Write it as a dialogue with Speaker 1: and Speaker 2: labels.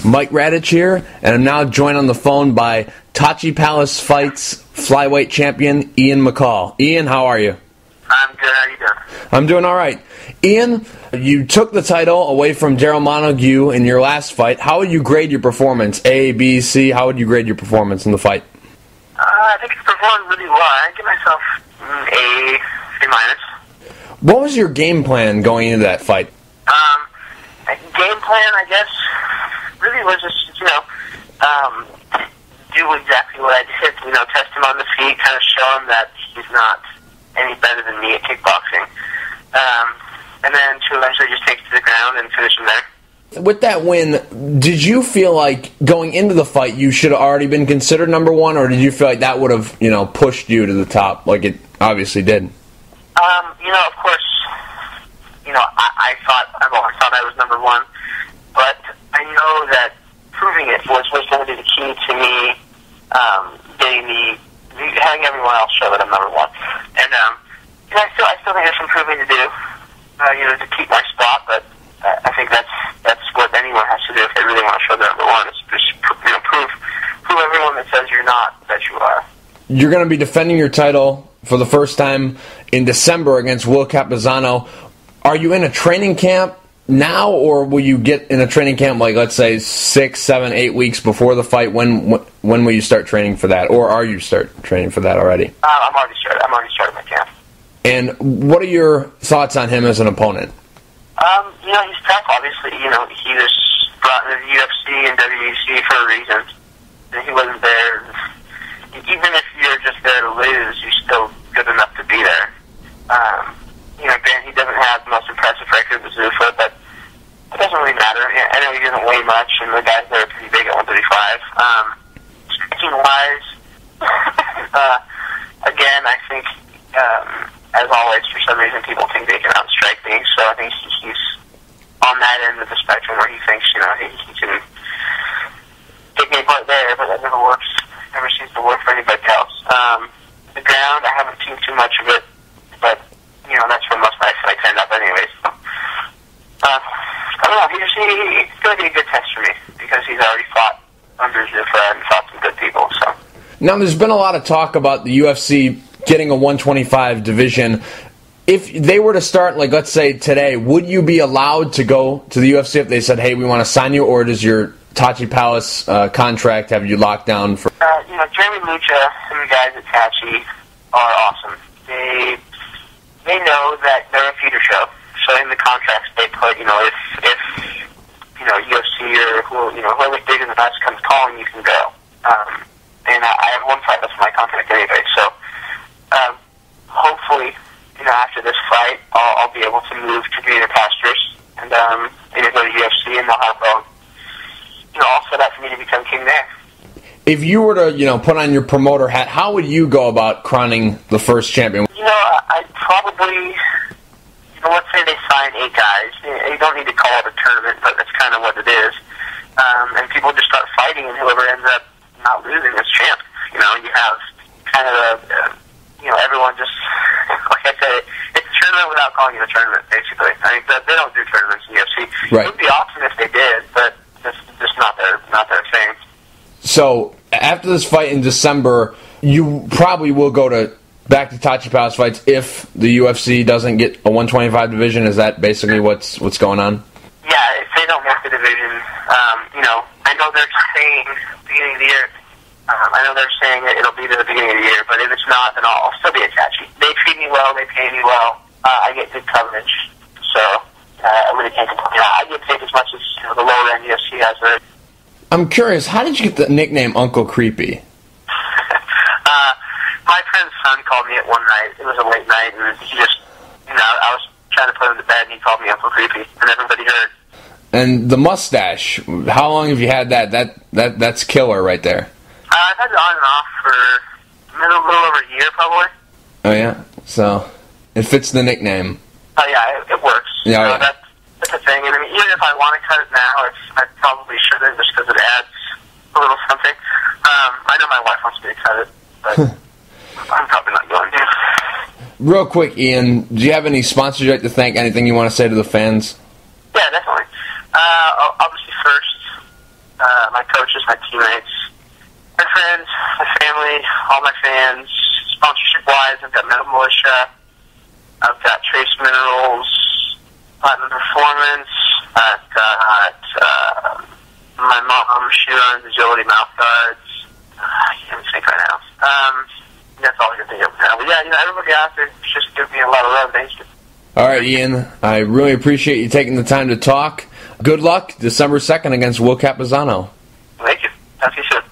Speaker 1: Mike Radich here, and I'm now joined on the phone by Tachi Palace Fights Flyweight champion Ian McCall. Ian, how are you?
Speaker 2: I'm good. How you doing?
Speaker 1: I'm doing all right. Ian, you took the title away from Daryl Montague in your last fight. How would you grade your performance? A, B, C? How would you grade your performance in the fight?
Speaker 2: I think I performed really well. I give myself A, C-.
Speaker 1: What was your game plan going into that fight?
Speaker 2: Game plan, I guess, really was just, do exactly what I did. Test him on the feet, kind of show him that he's not any better than me at kickboxing. And then to eventually just take it to the ground and finish him there.
Speaker 1: With that win, did you feel like going into the fight you should have already been considered number one, or did you feel like that would have, pushed you to the top like it obviously did?
Speaker 2: Of course, I've always thought I was number one, but I know that proving it was going to be the key to me having everyone else show that I'm number one. And I still think there's some proving to do, to keep my spot, but I think that's what anyone has to do if they really want to show they're number one. Is just prove everyone that says you're not that you are.
Speaker 1: You're going to be defending your title for the first time in December against Will Capizano. Are you in a training camp now, or will you get in a training camp like, let's say, 6, 7, 8 weeks before the fight? When will you start training for that, or are you start training for that already?
Speaker 2: I'm already started my camp.
Speaker 1: And what are your thoughts on him as an opponent?
Speaker 2: He's tough, obviously. He was brought into the UFC and WEC for a reason. And he wasn't there. Even if you're just there to lose, you're still good enough to be there. He doesn't have the most impressive record with Zuffa, but it doesn't really matter. I know he doesn't weigh much, and the guys there are pretty big at 135. Striking-wise, again, I think, as always, for some reason, people think they can outstrike me, so I think he's on that end of the spectrum where he thinks, he can take me apart there, but that never seems to work for anybody else. The ground, I haven't seen too much of it, but that's where most of my fights end up anyways. So, I don't know, he's going to be a good test for me, because he's already fought under Zuffa and fought some good people, so.
Speaker 1: Now, there's been a lot of talk about the UFC getting a 125 division. If they were to start, like, let's say today, would you be allowed to go to the UFC if they said, hey, we want to sign you, or does your Tachi Palace contract have you locked down for?
Speaker 2: Jeremy Lucha and the guys at Tachi are awesome. They know that they're a feeder show, so in the contracts they put, if UFC or whoever's bigger than us comes calling, you can go. And I have one fight that's in my contract anyway, so hopefully, after this fight, I'll be able to move to greener pastures and either go to UFC and they'll have all set up for me to become king there.
Speaker 1: If you were to, put on your promoter hat, how would you go about crowning the first champion?
Speaker 2: I'd probably, let's say they sign 8 guys. You don't need to call it a tournament, but that's kind of what it is. And people just start fighting, and whoever ends up not losing is champ. You have kind of everyone just, like I said, it's a tournament without calling it a tournament, basically. I mean, they don't do tournaments in the UFC.
Speaker 1: Right.
Speaker 2: It would be awesome if they did, but it's just not their thing.
Speaker 1: So, after this fight in December, you probably will go back to Tachi Palace Fights if the UFC doesn't get a 125 division. Is that basically what's going on?
Speaker 2: Yeah, if they don't make the division, I know they're saying beginning of the year. I know they're saying that it'll be to the beginning of the year, but if it's not, then I'll still be at Tachi. They treat me well, they pay me well, I get good coverage, so I really can't complain. I get paid as much as the lower end UFC has there.
Speaker 1: I'm curious, how did you get the nickname Uncle Creepy?
Speaker 2: My friend's son called me at one night. It was a late night, and he just, I was trying to put him to bed, and he called me Uncle Creepy, and everybody heard.
Speaker 1: And the mustache, how long have you had that? That's killer right there.
Speaker 2: I've had it on and off for a little over a year, probably.
Speaker 1: Oh, yeah? So, it fits the nickname.
Speaker 2: Oh, yeah, it works.
Speaker 1: Yeah,
Speaker 2: That's the thing. And I mean, even if I want to cut it now, I probably shouldn't, just because it adds a little something. I know my wife wants me to cut it, but I'm probably not going to.
Speaker 1: Real quick, Ian, do you have any sponsors you'd like to thank? Anything you want to say to the fans?
Speaker 2: Yeah, definitely. Obviously, first, coaches, my teammates, my friends, my family, all my fans. Sponsorship-wise, I've got Metal Militia, I've got Trace Minerals, Platinum Performance, I've got my mom, she runs Agility Mouth Guards. I can't even think right now. That's all I can think of now. But yeah, everybody out there just give me a lot of love. Thanks.
Speaker 1: All right, Ian, I really appreciate you taking the time to talk. Good luck December 2nd against Will Capizano.
Speaker 2: Thank you. Talk to you soon.